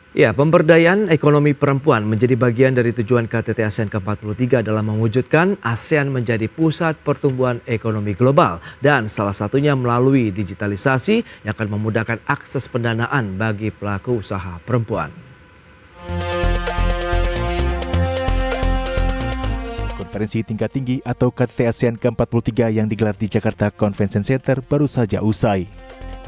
Ya, pemberdayaan ekonomi perempuan menjadi bagian dari tujuan KTT ASEAN ke-43 dalam mewujudkan ASEAN menjadi pusat pertumbuhan ekonomi global dan salah satunya melalui digitalisasi yang akan memudahkan akses pendanaan bagi pelaku usaha perempuan. Konferensi tingkat tinggi atau KTT ASEAN ke-43 yang digelar di Jakarta Convention Center baru saja usai.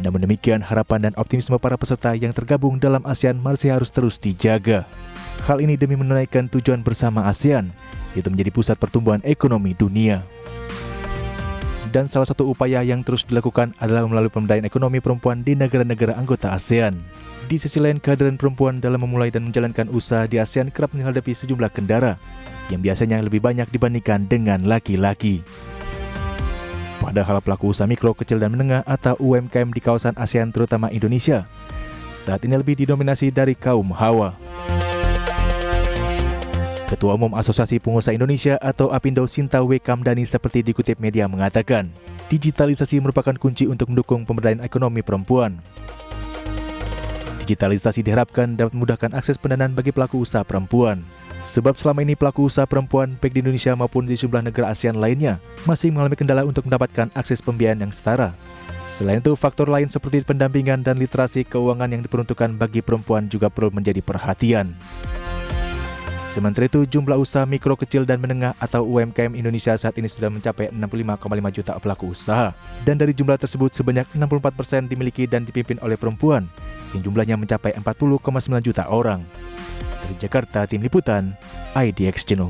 Namun demikian, harapan dan optimisme para peserta yang tergabung dalam ASEAN masih harus terus dijaga. Hal ini demi menunaikan tujuan bersama ASEAN, yaitu menjadi pusat pertumbuhan ekonomi dunia. Dan salah satu upaya yang terus dilakukan adalah melalui pemberdayaan ekonomi perempuan di negara-negara anggota ASEAN. Di sisi lain, kehadiran perempuan dalam memulai dan menjalankan usaha di ASEAN kerap menghadapi sejumlah kendala yang biasanya lebih banyak dibandingkan dengan laki-laki. Padahal pelaku usaha mikro, kecil, dan menengah atau UMKM di kawasan ASEAN terutama Indonesia saat ini lebih didominasi dari kaum Hawa. Ketua Umum Asosiasi Pengusaha Indonesia atau APindo Sinta W. Kamdani seperti dikutip media mengatakan, digitalisasi merupakan kunci untuk mendukung pemberdayaan ekonomi perempuan. Digitalisasi diharapkan dapat memudahkan akses pendanaan bagi pelaku usaha perempuan. Sebab selama ini pelaku usaha perempuan baik di Indonesia maupun di sejumlah negara ASEAN lainnya masih mengalami kendala untuk mendapatkan akses pembiayaan yang setara. Selain itu, faktor lain seperti pendampingan dan literasi keuangan yang diperuntukkan bagi perempuan juga perlu menjadi perhatian. Sementara itu, jumlah usaha mikro, kecil, dan menengah atau UMKM Indonesia saat ini sudah mencapai 65,5 juta pelaku usaha. Dan dari jumlah tersebut, sebanyak 64% dimiliki dan dipimpin oleh perempuan, yang jumlahnya mencapai 40,9 juta orang. Dari Jakarta, Tim Liputan, IDX Jenuh.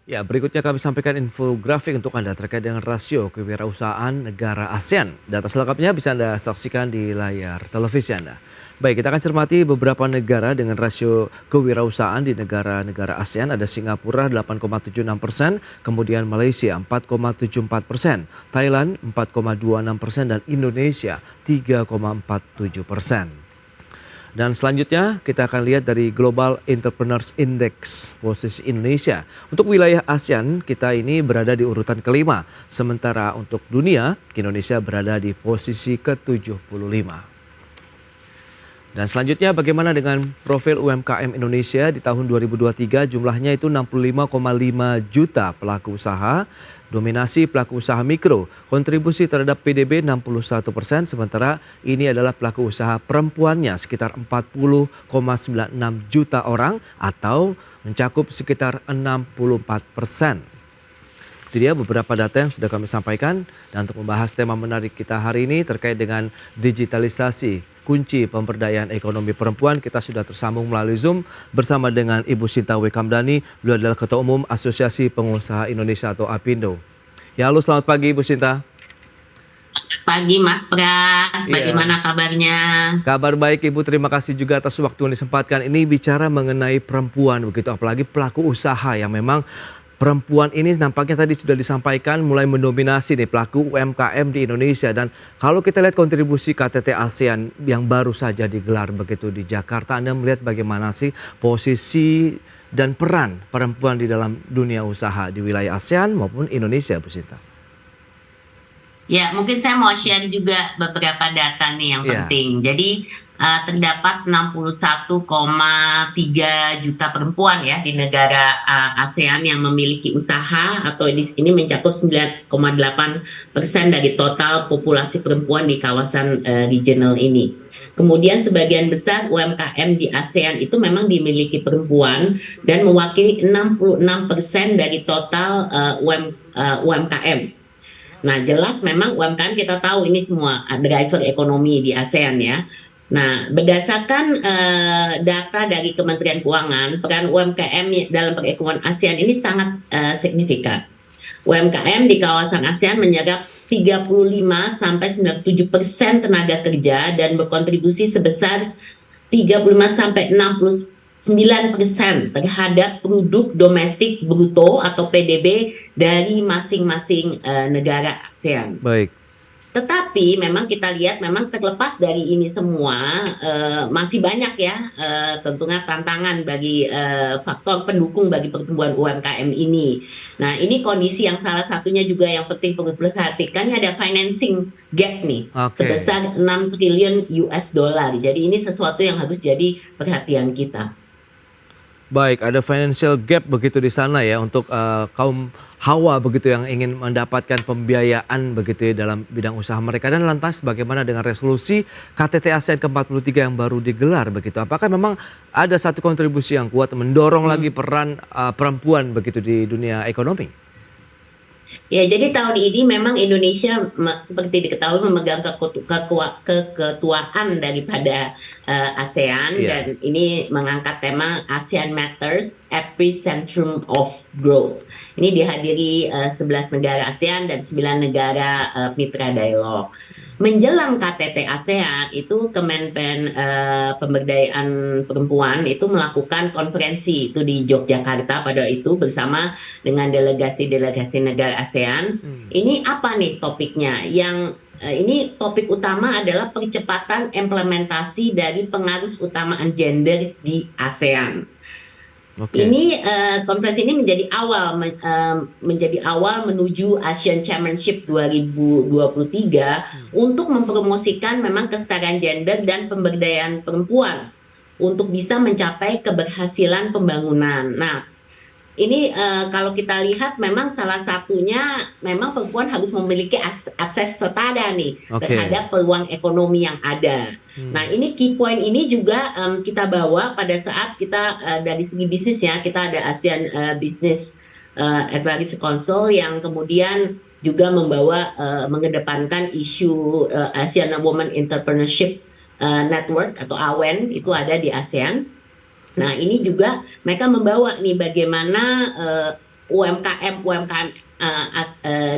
Ya, berikutnya kami sampaikan infografik untuk Anda terkait dengan rasio kewirausahaan negara ASEAN. Data selengkapnya bisa Anda saksikan di layar televisi Anda. Baik, kita akan cermati beberapa negara dengan rasio kewirausahaan di negara-negara ASEAN. Ada Singapura 8,76%, kemudian Malaysia 4,74%, Thailand 4,26%, dan Indonesia 3,47%. Dan selanjutnya kita akan lihat dari Global Entrepreneurs Index posisi Indonesia. Untuk wilayah ASEAN kita ini berada di urutan kelima. Sementara untuk dunia Indonesia berada di posisi ke-75. Dan selanjutnya bagaimana dengan profil UMKM Indonesia di tahun 2023 jumlahnya itu 65,5 juta pelaku usaha. Dominasi pelaku usaha mikro, kontribusi terhadap PDB 61%, sementara ini adalah pelaku usaha perempuannya sekitar 40,96 juta orang atau mencakup sekitar 64%. Itu dia beberapa data yang sudah kami sampaikan dan untuk membahas tema menarik kita hari ini terkait dengan digitalisasi kunci pemberdayaan ekonomi perempuan, kita sudah tersambung melalui Zoom bersama dengan Ibu Sinta W. Kamdani. Beliau adalah Ketua Umum Asosiasi Pengusaha Indonesia atau APindo. Ya, halo, selamat pagi Ibu Sinta. Pagi Mas Pras, bagaimana kabarnya? Kabar baik Ibu, terima kasih juga atas waktu yang disempatkan. Ini bicara mengenai perempuan begitu, apalagi pelaku usaha yang memang perempuan ini nampaknya tadi sudah disampaikan mulai mendominasi nih pelaku UMKM di Indonesia. Dan kalau kita lihat kontribusi KTT ASEAN yang baru saja digelar begitu di Jakarta, Anda melihat bagaimana sih posisi dan peran perempuan di dalam dunia usaha di wilayah ASEAN maupun Indonesia, Bu Sinta? Ya, mungkin saya mau share juga beberapa data nih yang penting. Jadi terdapat 61,3 juta perempuan ya di negara ASEAN yang memiliki usaha atau di sini mencakup 9,8% dari total populasi perempuan di kawasan regional ini. Kemudian sebagian besar UMKM di ASEAN itu memang dimiliki perempuan dan mewakili 66% dari total UMKM. Nah, jelas memang UMKM kita tahu ini semua driver ekonomi di ASEAN ya. Nah, berdasarkan data dari Kementerian Keuangan, peran UMKM dalam perekonomian ASEAN ini sangat signifikan. UMKM di kawasan ASEAN menyerap 35-97% tenaga kerja dan berkontribusi sebesar 35-69% terhadap produk domestik bruto atau PDB dari masing-masing negara ASEAN. Baik. Tetapi memang kita lihat memang terlepas dari ini semua masih banyak ya tentunya tantangan bagi faktor pendukung bagi pertumbuhan UMKM ini. Nah, ini kondisi yang salah satunya juga yang penting perlu diperhatikan, ini ada financing gap nih Oke. sebesar 6 triliun US dollar. Jadi ini sesuatu yang harus jadi perhatian kita. Baik, ada financial gap begitu di sana ya untuk kaum hawa begitu yang ingin mendapatkan pembiayaan begitu ya dalam bidang usaha mereka. Dan lantas bagaimana dengan resolusi KTT ASEAN ke-43 yang baru digelar begitu? Apakah memang ada satu kontribusi yang kuat mendorong lagi peran perempuan begitu di dunia ekonomi? Ya, jadi tahun ini memang Indonesia seperti diketahui memegang keketuaan daripada ASEAN, Iya. dan ini mengangkat tema ASEAN Matters, Epicentrum of Growth. Ini dihadiri 11 negara ASEAN dan 9 negara mitra dialog. Menjelang KTT ASEAN itu Kemenpen Pemberdayaan Perempuan itu melakukan konferensi itu di Yogyakarta pada itu bersama dengan delegasi-delegasi negara ASEAN. Ini apa nih topiknya? Yang ini topik utama adalah percepatan implementasi dari pengaruh utamaan gender di ASEAN. Oke. Ini konferensi ini menjadi awal menuju Asian Chairmanship 2023 untuk mempromosikan memang kesetaraan gender dan pemberdayaan perempuan untuk bisa mencapai keberhasilan pembangunan. Nah, ini kalau kita lihat memang salah satunya memang perempuan harus memiliki akses setara nih terhadap peluang ekonomi yang ada. Nah, ini key point ini juga kita bawa pada saat kita dari segi bisnis ya, kita ada ASEAN Business Advisory Council yang kemudian juga membawa mengedepankan isu ASEAN Women Entrepreneurship Network atau AWEN, itu ada di ASEAN. Nah, ini juga mereka membawa nih bagaimana UMKM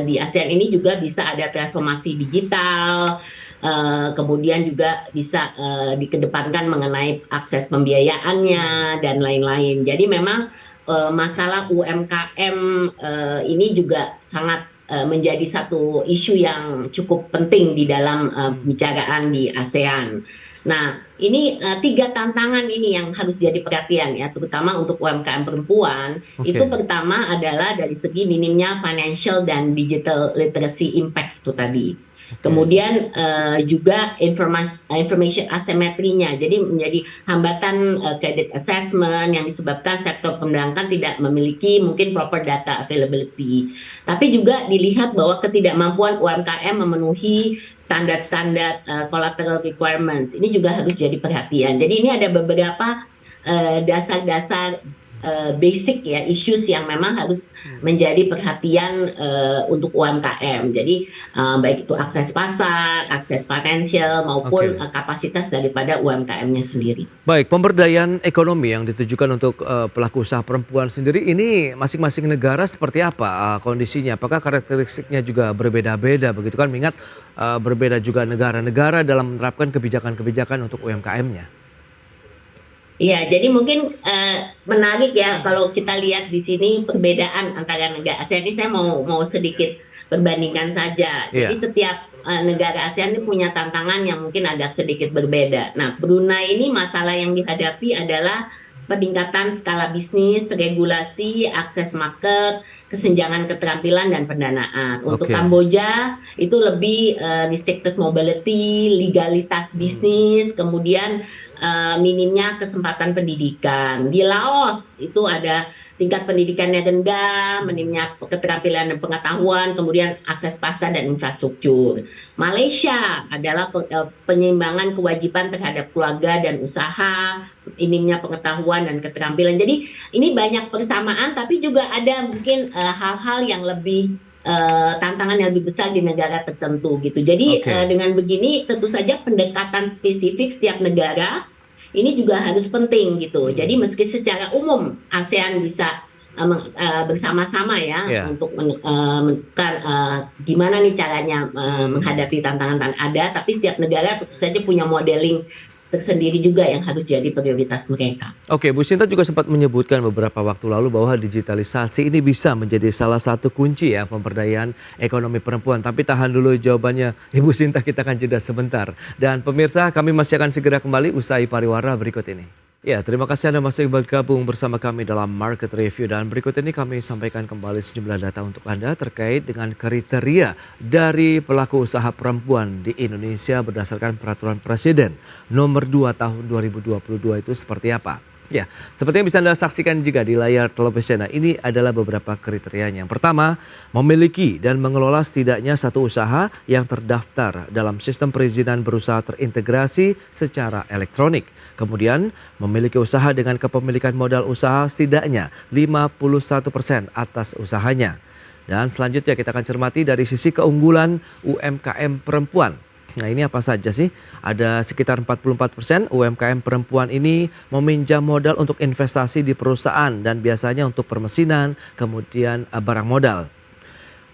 di ASEAN ini juga bisa ada transformasi digital, kemudian juga bisa dikedepankan mengenai akses pembiayaannya dan lain-lain. Jadi memang masalah UMKM ini juga sangat menjadi satu isu yang cukup penting di dalam pembicaraan di ASEAN. Nah, ini 3 tantangan ini yang harus jadi perhatian ya, terutama untuk UMKM perempuan. Itu pertama adalah dari segi minimnya financial dan digital literacy impact itu tadi. Kemudian juga information asymmetry-nya, jadi menjadi hambatan credit assessment yang disebabkan sektor perbankan tidak memiliki mungkin proper data availability. Tapi juga dilihat bahwa ketidakmampuan UMKM memenuhi standar-standar collateral requirements. Ini juga harus jadi perhatian. Jadi ini ada beberapa dasar-dasar basic ya, issues yang memang harus menjadi perhatian untuk UMKM. Jadi baik itu akses pasar, akses financial maupun kapasitas daripada UMKM-nya sendiri. Baik, pemberdayaan ekonomi yang ditujukan untuk pelaku usaha perempuan sendiri ini masing-masing negara seperti apa kondisinya? Apakah karakteristiknya juga berbeda-beda begitu kan? Mengingat berbeda juga negara-negara dalam menerapkan kebijakan-kebijakan untuk UMKM-nya. Iya, jadi mungkin menarik ya kalau kita lihat di sini perbedaan antara negara ASEAN ini, saya mau sedikit perbandingkan saja. Jadi setiap negara ASEAN ini punya tantangan yang mungkin agak sedikit berbeda. Nah, Brunei ini masalah yang dihadapi adalah peningkatan skala bisnis, regulasi, akses market, kesenjangan keterampilan dan pendanaan. Untuk Kamboja itu lebih restricted mobility, legalitas bisnis, kemudian minimnya kesempatan pendidikan. Di Laos itu ada tingkat pendidikannya rendah, minimnya keterampilan dan pengetahuan, kemudian akses pasar dan infrastruktur. Malaysia adalah penyeimbangan kewajiban terhadap keluarga dan usaha, minimnya pengetahuan dan keterampilan. Jadi ini banyak persamaan, tapi juga ada mungkin hal-hal yang lebih tantangan yang lebih besar di negara tertentu gitu. Jadi dengan begini tentu saja pendekatan spesifik setiap negara ini juga harus penting gitu. Jadi meski secara umum ASEAN bisa bersama-sama ya untuk menentukan gimana nih caranya menghadapi tantangan ada, tapi setiap negara tentu saja punya modeling tersendiri juga yang harus jadi prioritas mereka. Oke, Bu Sinta juga sempat menyebutkan beberapa waktu lalu bahwa digitalisasi ini bisa menjadi salah satu kunci ya pemberdayaan ekonomi perempuan. Tapi tahan dulu jawabannya, Ibu Sinta, kita akan jeda sebentar. Dan pemirsa, kami masih akan segera kembali usai pariwara berikut ini. Ya, terima kasih Anda masih bergabung bersama kami dalam Market Review. Dan berikut ini kami sampaikan kembali sejumlah data untuk Anda terkait dengan kriteria dari pelaku usaha perempuan di Indonesia berdasarkan Peraturan Presiden Nomor 2 Tahun 2022 itu seperti apa. Ya, seperti yang bisa Anda saksikan juga di layar televisi. Nah, ini adalah beberapa kriterianya. Yang pertama, memiliki dan mengelola setidaknya satu usaha yang terdaftar dalam sistem perizinan berusaha terintegrasi secara elektronik. Kemudian, memiliki usaha dengan kepemilikan modal usaha setidaknya 51% atas usahanya. Dan selanjutnya kita akan cermati dari sisi keunggulan UMKM perempuan. Nah, ini apa saja sih? Ada sekitar 44% UMKM perempuan ini meminjam modal untuk investasi di perusahaan dan biasanya untuk permesinan, kemudian barang modal.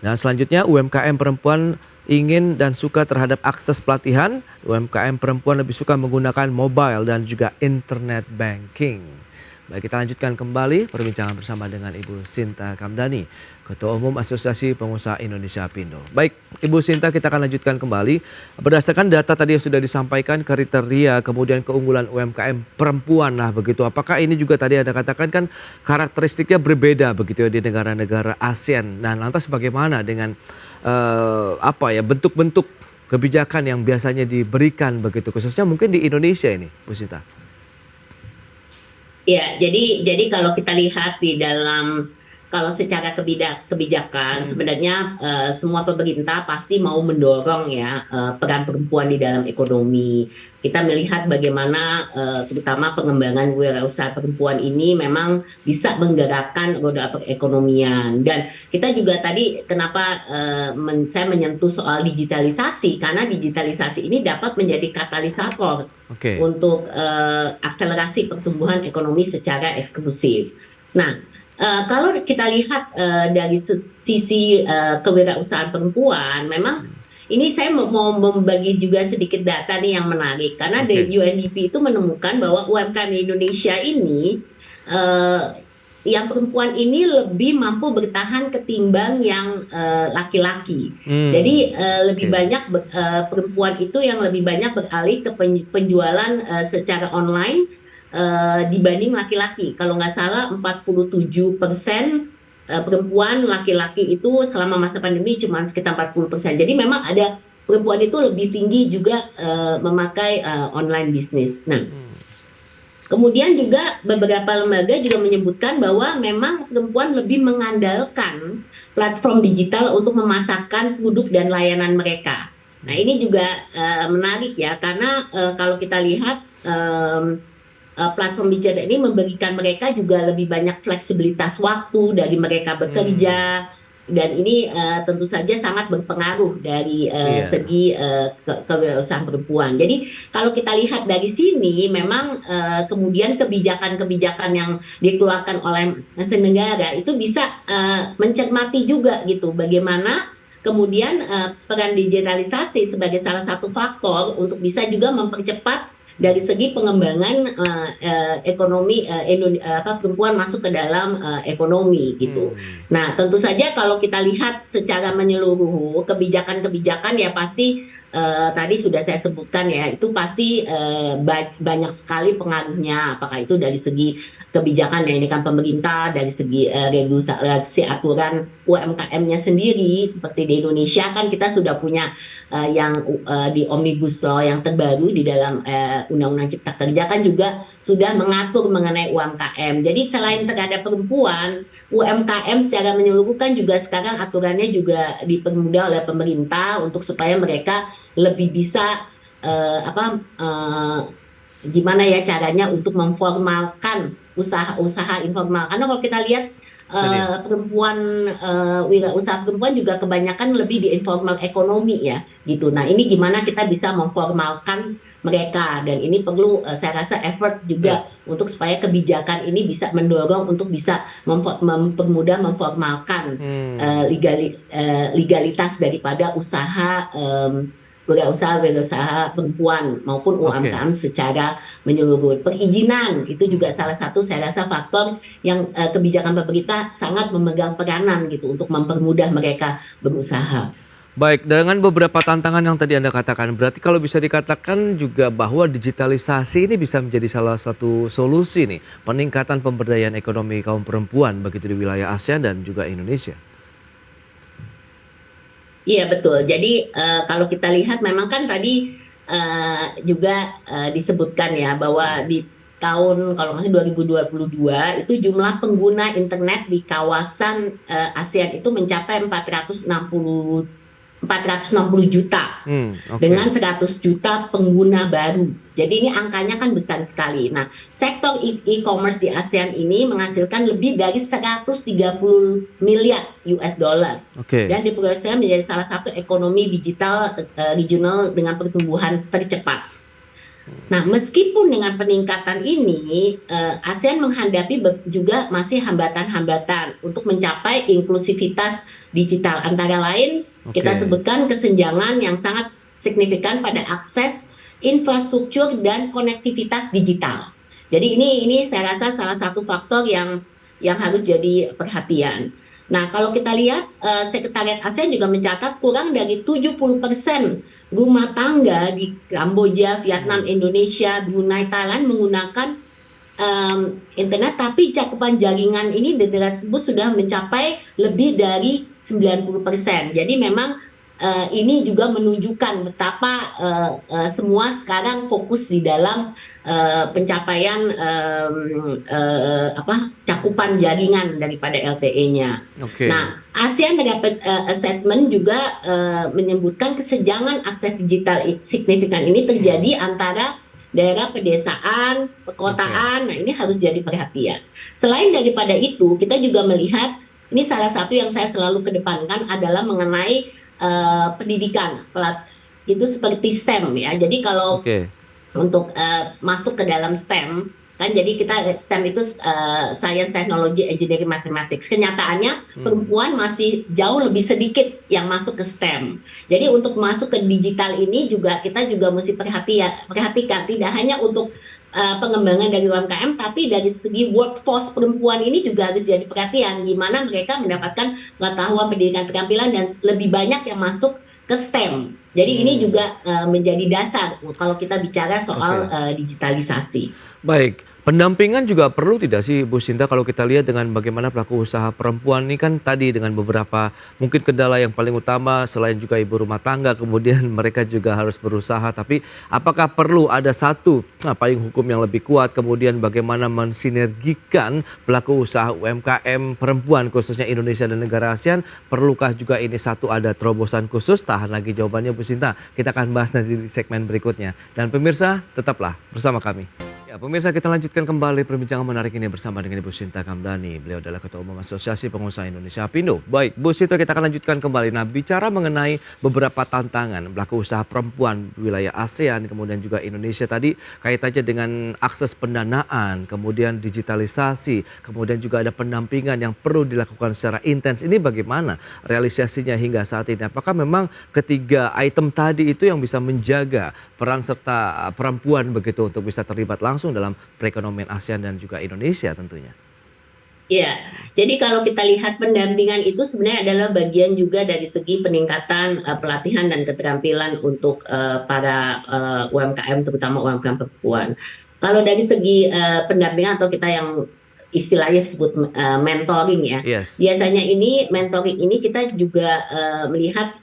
Dan selanjutnya UMKM perempuan ingin dan suka terhadap akses pelatihan. UMKM perempuan lebih suka menggunakan mobile dan juga internet banking. Baik, kita lanjutkan kembali perbincangan bersama dengan Ibu Sinta Kamdani, Ketua Umum Asosiasi Pengusaha Indonesia Apindo. Baik, Ibu Sinta, kita akan lanjutkan kembali. Berdasarkan data tadi yang sudah disampaikan, kriteria kemudian keunggulan UMKM perempuan, nah begitu. Apakah ini juga tadi Anda katakan kan karakteristiknya berbeda begitu ya di negara-negara ASEAN. Nah, lantas bagaimana dengan bentuk-bentuk kebijakan yang biasanya diberikan begitu, khususnya mungkin di Indonesia ini, Bu Sinta? Ya, jadi kalau kita lihat di dalam kalau secara kebijakan sebenarnya semua pemerintah pasti mau mendorong ya peran perempuan di dalam ekonomi. Kita melihat bagaimana terutama pengembangan wirausaha perempuan ini memang bisa menggerakkan roda perekonomian. Dan kita juga tadi kenapa saya menyentuh soal digitalisasi, karena digitalisasi ini dapat menjadi katalisator untuk akselerasi pertumbuhan ekonomi secara eksklusif. Nah, kalau kita lihat dari sisi kewirausahaan perempuan, memang ini saya mau membagi juga sedikit data nih yang menarik, karena dari UNDP itu menemukan bahwa UMKM di Indonesia ini yang perempuan ini lebih mampu bertahan ketimbang yang laki-laki. Jadi lebih banyak perempuan itu yang lebih banyak beralih ke penjualan secara online dibanding laki-laki. Kalau nggak salah 47% perempuan, laki-laki itu selama masa pandemi cuma sekitar 40%. Jadi memang ada perempuan itu lebih tinggi juga memakai online bisnis. Nah, kemudian juga beberapa lembaga juga menyebutkan bahwa memang perempuan lebih mengandalkan platform digital untuk memasarkan produk dan layanan mereka. Nah, ini juga menarik ya, karena kalau kita lihat platform digital ini memberikan mereka juga lebih banyak fleksibilitas waktu dari mereka bekerja, dan ini tentu saja sangat berpengaruh dari segi kewirausahaan perempuan. Jadi kalau kita lihat dari sini, memang kemudian kebijakan-kebijakan yang dikeluarkan oleh masing-masing negara itu bisa mencermati juga gitu bagaimana kemudian peran digitalisasi sebagai salah satu faktor untuk bisa juga mempercepat dari segi pengembangan ekonomi perempuan masuk ke dalam ekonomi gitu. Nah, tentu saja kalau kita lihat secara menyeluruh kebijakan-kebijakan ya pasti tadi sudah saya sebutkan ya, itu pasti banyak sekali pengaruhnya, apakah itu dari segi kebijakan yang ini kan pemerintah, dari segi regulasi aturan UMKM-nya sendiri. Seperti di Indonesia kan kita sudah punya yang di Omnibus Law yang terbaru di dalam Undang-Undang Cipta Kerja kan juga sudah mengatur mengenai UMKM. Jadi selain terhadap perempuan, UMKM secara menyeluruh kan juga sekarang aturannya juga dipermudah oleh pemerintah untuk supaya mereka lebih bisa gimana ya caranya untuk memformalkan usaha-usaha informal. Karena kalau kita lihat perempuan wirausaha perempuan juga kebanyakan lebih di informal ekonomi ya gitu. Nah, ini gimana kita bisa memformalkan mereka, dan ini perlu saya rasa effort juga untuk supaya kebijakan ini bisa mendorong untuk bisa mempermudah memformalkan legalitas daripada usaha wirausaha perempuan maupun Oke. UMKM secara menyeluruh. Perizinan itu juga salah satu saya rasa faktor yang kebijakan pemerintah sangat memegang peranan gitu untuk mempermudah mereka berusaha. Baik, dengan beberapa tantangan yang tadi Anda katakan, berarti kalau bisa dikatakan juga bahwa digitalisasi ini bisa menjadi salah satu solusi nih, peningkatan pemberdayaan ekonomi kaum perempuan begitu di wilayah ASEAN dan juga Indonesia. Iya betul. Jadi kalau kita lihat memang kan tadi juga disebutkan ya bahwa di tahun kalau nggak salah 2022 itu jumlah pengguna internet di kawasan ASEAN itu mencapai 460 juta Oke. dengan 100 juta pengguna baru. Jadi ini angkanya kan besar sekali. Nah, sektor e-commerce di ASEAN ini menghasilkan lebih dari 130 miliar US dollar Oke. dan diproyeksikan menjadi salah satu ekonomi digital regional dengan pertumbuhan tercepat. Nah, meskipun dengan peningkatan ini, ASEAN menghadapi juga masih hambatan-hambatan untuk mencapai inklusivitas digital. Antara lain, kita Oke. sebutkan kesenjangan yang sangat signifikan pada akses infrastruktur dan konektivitas digital. Jadi ini saya rasa salah satu faktor yang harus jadi perhatian. Nah, kalau kita lihat Sekretariat ASEAN juga mencatat kurang dari 70% rumah tangga di Kamboja, Vietnam, Indonesia, Brunei, Thailand menggunakan internet, tapi cakupan jaringan ini di negara tersebut sudah mencapai lebih dari 90%. Jadi memang ini juga menunjukkan betapa semua sekarang fokus di dalam pencapaian cakupan jaringan daripada LTE-nya. Oke. Nah, ASEAN Rapid Assessment juga menyebutkan kesenjangan akses digital signifikan ini terjadi antara daerah pedesaan, perkotaan. Nah, ini harus jadi perhatian. Selain daripada itu, kita juga melihat ini salah satu yang saya selalu kedepankan adalah mengenai pendidikan. Itu seperti STEM ya. Jadi kalau Oke. untuk masuk ke dalam STEM kan, jadi kita STEM itu Science, Technology, Engineering, Mathematics. Kenyataannya perempuan masih jauh lebih sedikit yang masuk ke STEM. Jadi untuk masuk ke digital ini juga kita juga mesti perhatikan tidak hanya untuk pengembangan dari UMKM, tapi dari segi workforce perempuan ini juga harus jadi perhatian gimana mereka mendapatkan pengetahuan, pendidikan, keterampilan dan lebih banyak yang masuk ke STEM. Jadi ini juga menjadi dasar kalau kita bicara soal digitalisasi. Baik, pendampingan juga perlu tidak sih Bu Sinta kalau kita lihat dengan bagaimana pelaku usaha perempuan ini kan tadi dengan beberapa mungkin kendala yang paling utama selain juga ibu rumah tangga, kemudian mereka juga harus berusaha, tapi apakah perlu ada satu payung hukum yang lebih kuat, kemudian bagaimana mensinergikan pelaku usaha UMKM perempuan khususnya Indonesia dan negara ASEAN, perlukah juga ini satu ada terobosan khusus? Tahan lagi jawabannya Bu Sinta, kita akan bahas nanti di segmen berikutnya. Dan pemirsa tetaplah bersama kami. Ya, pemirsa, kita lanjutkan kembali perbincangan menarik ini bersama dengan Ibu Sinta Kamdhani. Beliau adalah Ketua Umum Asosiasi Pengusaha Indonesia Apindo. Baik, Bu Sinta, kita akan lanjutkan kembali. Nah, bicara mengenai beberapa tantangan pelaku usaha perempuan wilayah ASEAN, kemudian juga Indonesia tadi, kaitannya dengan akses pendanaan, kemudian digitalisasi, kemudian juga ada pendampingan yang perlu dilakukan secara intens. Ini bagaimana realisasinya hingga saat ini? Apakah memang ketiga item tadi itu yang bisa menjaga peran serta perempuan begitu untuk bisa terlibat langsung dalam perekonomian ASEAN dan juga Indonesia tentunya? Iya, jadi kalau kita lihat pendampingan itu sebenarnya adalah bagian juga dari segi peningkatan pelatihan dan keterampilan untuk para UMKM, terutama UMKM perempuan. Kalau dari segi pendampingan atau kita yang istilahnya disebut mentoring ya, Yes. biasanya ini mentoring ini kita juga melihat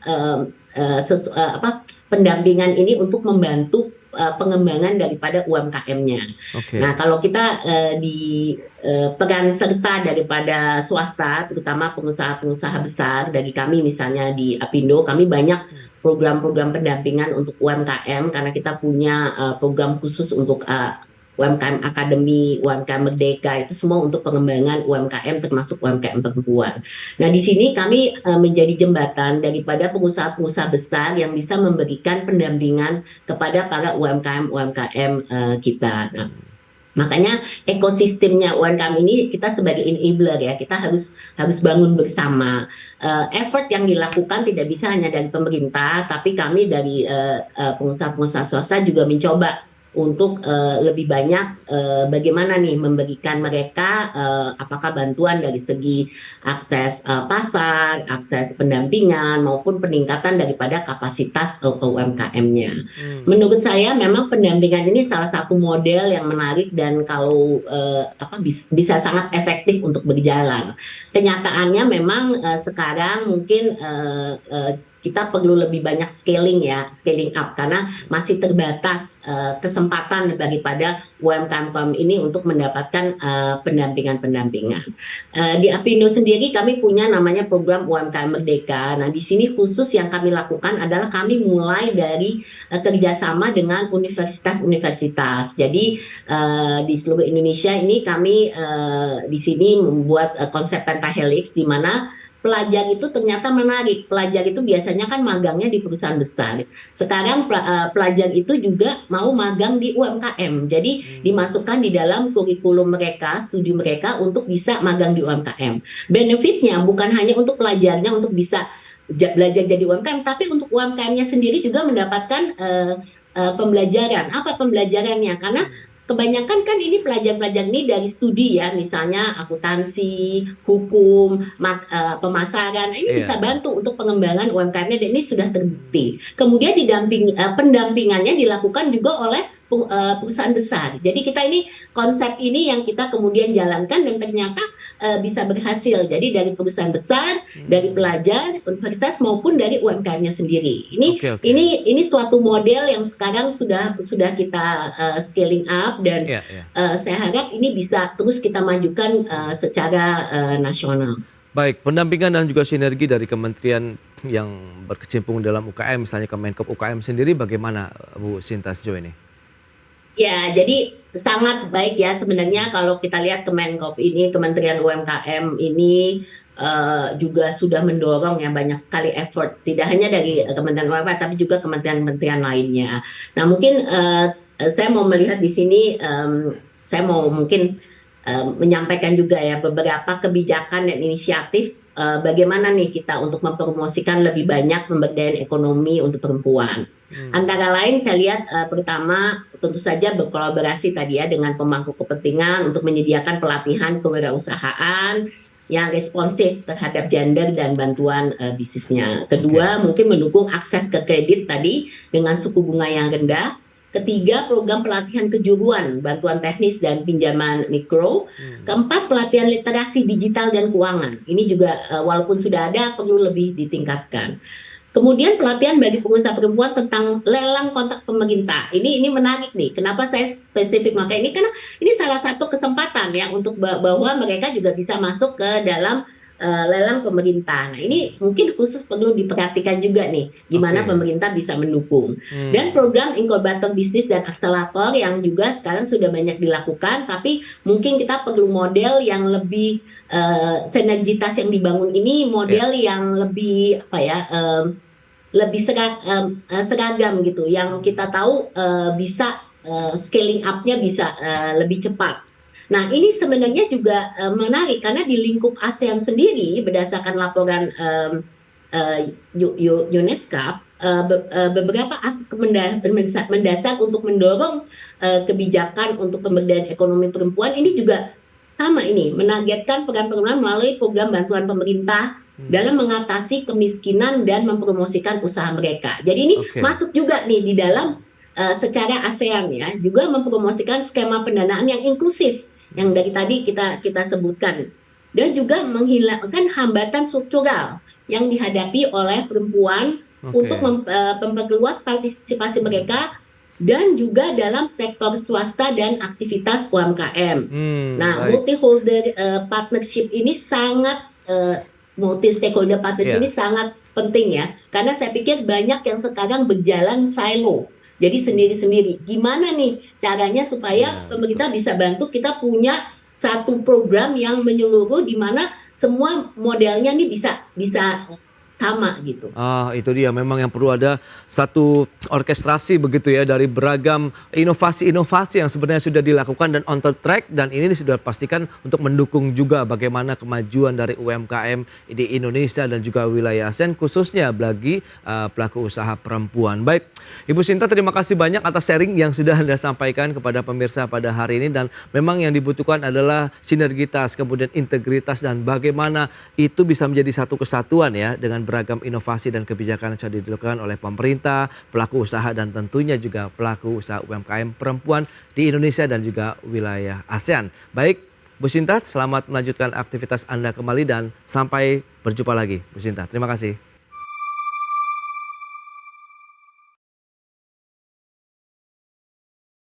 pendampingan ini untuk membantu pengembangan daripada UMKM-nya. Oke. Nah, kalau kita di peran serta daripada swasta, terutama pengusaha-pengusaha besar dari kami misalnya di Apindo, kami banyak program-program pendampingan untuk UMKM karena kita punya program khusus untuk UMKM Akademi, UMKM Merdeka, itu semua untuk pengembangan UMKM termasuk UMKM perempuan. Nah, di sini kami menjadi jembatan daripada pengusaha-pengusaha besar yang bisa memberikan pendampingan kepada para UMKM kita. Nah, Makanya ekosistemnya UMKM ini kita sebagai enabler ya, kita harus bangun bersama. Effort yang dilakukan tidak bisa hanya dari pemerintah, tapi kami dari pengusaha-pengusaha swasta juga mencoba untuk lebih banyak bagaimana nih memberikan mereka apakah bantuan dari segi akses pasar, akses pendampingan maupun peningkatan daripada kapasitas UMKM-nya. Menurut saya memang pendampingan ini salah satu model yang menarik dan kalau bisa sangat efektif untuk berjalan. Kenyataannya memang sekarang mungkin kita perlu lebih banyak scaling up karena masih terbatas kesempatan daripada UMKM ini untuk mendapatkan pendampingan. Di Apindo sendiri kami punya namanya program UMKM Merdeka. Nah, di sini khusus yang kami lakukan adalah kami mulai dari kerjasama dengan universitas-universitas. Jadi di seluruh Indonesia ini kami di sini membuat konsep pentahelix di mana pelajar itu ternyata menarik. Pelajar itu biasanya kan magangnya di perusahaan besar. Sekarang pelajar itu juga mau magang di UMKM. Jadi dimasukkan di dalam kurikulum mereka, studi mereka untuk bisa magang di UMKM. Benefitnya bukan hanya untuk pelajarnya untuk bisa belajar jadi UMKM, tapi untuk UMKM-nya sendiri juga mendapatkan pembelajaran. Apa pembelajarannya? Karena kebanyakan kan ini pelajar-pelajar ini dari studi ya, misalnya akuntansi, hukum, pemasaran. Ini bisa bantu untuk pengembangan UMKM-nya dan ini sudah terbukti. Kemudian pendampingannya dilakukan juga oleh perusahaan besar. Jadi kita ini konsep ini yang kita kemudian jalankan dan ternyata bisa berhasil. Jadi dari perusahaan besar, dari pelajar, universitas maupun dari UMKM-nya sendiri. Ini suatu model yang sekarang sudah kita scaling up dan saya harap ini bisa terus kita majukan secara nasional. Baik, pendampingan dan juga sinergi dari kementerian yang berkecimpung dalam UKM, misalnya Kemenkop UKM sendiri, bagaimana Bu Sinta sejauh ini? Ya, jadi sangat baik ya sebenarnya kalau kita lihat Kemenkop ini, Kementerian UMKM ini juga sudah mendorong ya banyak sekali effort, tidak hanya dari Kementerian UMKM tapi juga kementerian-kementerian lainnya. Nah, mungkin saya mau melihat di sini, saya mau mungkin menyampaikan juga ya beberapa kebijakan dan inisiatif bagaimana nih kita untuk mempromosikan lebih banyak pemberdayaan ekonomi untuk perempuan. Antara lain saya lihat pertama tentu saja berkolaborasi tadi ya dengan pemangku kepentingan untuk menyediakan pelatihan kewirausahaan yang responsif terhadap gender dan bantuan bisnisnya. Kedua, mungkin mendukung akses ke kredit tadi dengan suku bunga yang rendah. Ketiga, program pelatihan kejuruan, bantuan teknis dan pinjaman mikro. Keempat, pelatihan literasi digital dan keuangan. Ini juga walaupun sudah ada perlu lebih ditingkatkan. Kemudian pelatihan bagi pengusaha perempuan tentang lelang kontak pemerintah. Ini menarik nih. Kenapa saya spesifik maka ini? Karena ini salah satu kesempatan ya untuk bahwa mereka juga bisa masuk ke dalam lelang pemerintah. Nah, ini mungkin khusus perlu diperhatikan juga nih, gimana pemerintah bisa mendukung. Dan program inkubator bisnis dan akselerator yang juga sekarang sudah banyak dilakukan, tapi mungkin kita perlu model yang lebih sinergitas yang dibangun ini, model yang lebih lebih seragam gitu, yang kita tahu bisa scaling up-nya bisa lebih cepat. Nah, ini sebenarnya juga menarik karena di lingkup ASEAN sendiri berdasarkan laporan UNESCO beberapa aspek mendasar untuk mendorong kebijakan untuk pemberdayaan ekonomi perempuan ini juga sama ini menargetkan peran perempuan melalui program bantuan pemerintah dalam mengatasi kemiskinan dan mempromosikan usaha mereka. Jadi ini masuk juga nih di dalam secara ASEAN ya, juga mempromosikan skema pendanaan yang inklusif yang dari tadi kita sebutkan, dan juga menghilangkan hambatan struktural yang dihadapi oleh perempuan untuk memperluas partisipasi mereka dan juga dalam sektor swasta dan aktivitas UMKM. Nah, multi-holder partnership ini sangat multi-stakeholder partnership ini sangat penting ya, karena saya pikir banyak yang sekarang berjalan silo. Jadi sendiri-sendiri. Gimana nih caranya supaya pemerintah bisa bantu kita punya satu program yang menyeluruh di mana semua modelnya nih bisa sama gitu. Itu dia memang yang perlu ada satu orkestrasi begitu ya dari beragam inovasi-inovasi yang sebenarnya sudah dilakukan dan on the track, dan ini sudah pastikan untuk mendukung juga bagaimana kemajuan dari UMKM di Indonesia dan juga wilayah ASEAN khususnya bagi pelaku usaha perempuan. Baik, Ibu Sinta, terima kasih banyak atas sharing yang sudah Anda sampaikan kepada pemirsa pada hari ini, dan memang yang dibutuhkan adalah sinergitas, kemudian integritas, dan bagaimana itu bisa menjadi satu kesatuan ya dengan beragam inovasi dan kebijakan yang sudah dilakukan oleh pemerintah, pelaku usaha, dan tentunya juga pelaku usaha UMKM perempuan di Indonesia dan juga wilayah ASEAN. Baik, Bu Sinta, selamat melanjutkan aktivitas Anda kembali dan sampai berjumpa lagi, Bu Sinta. Terima kasih.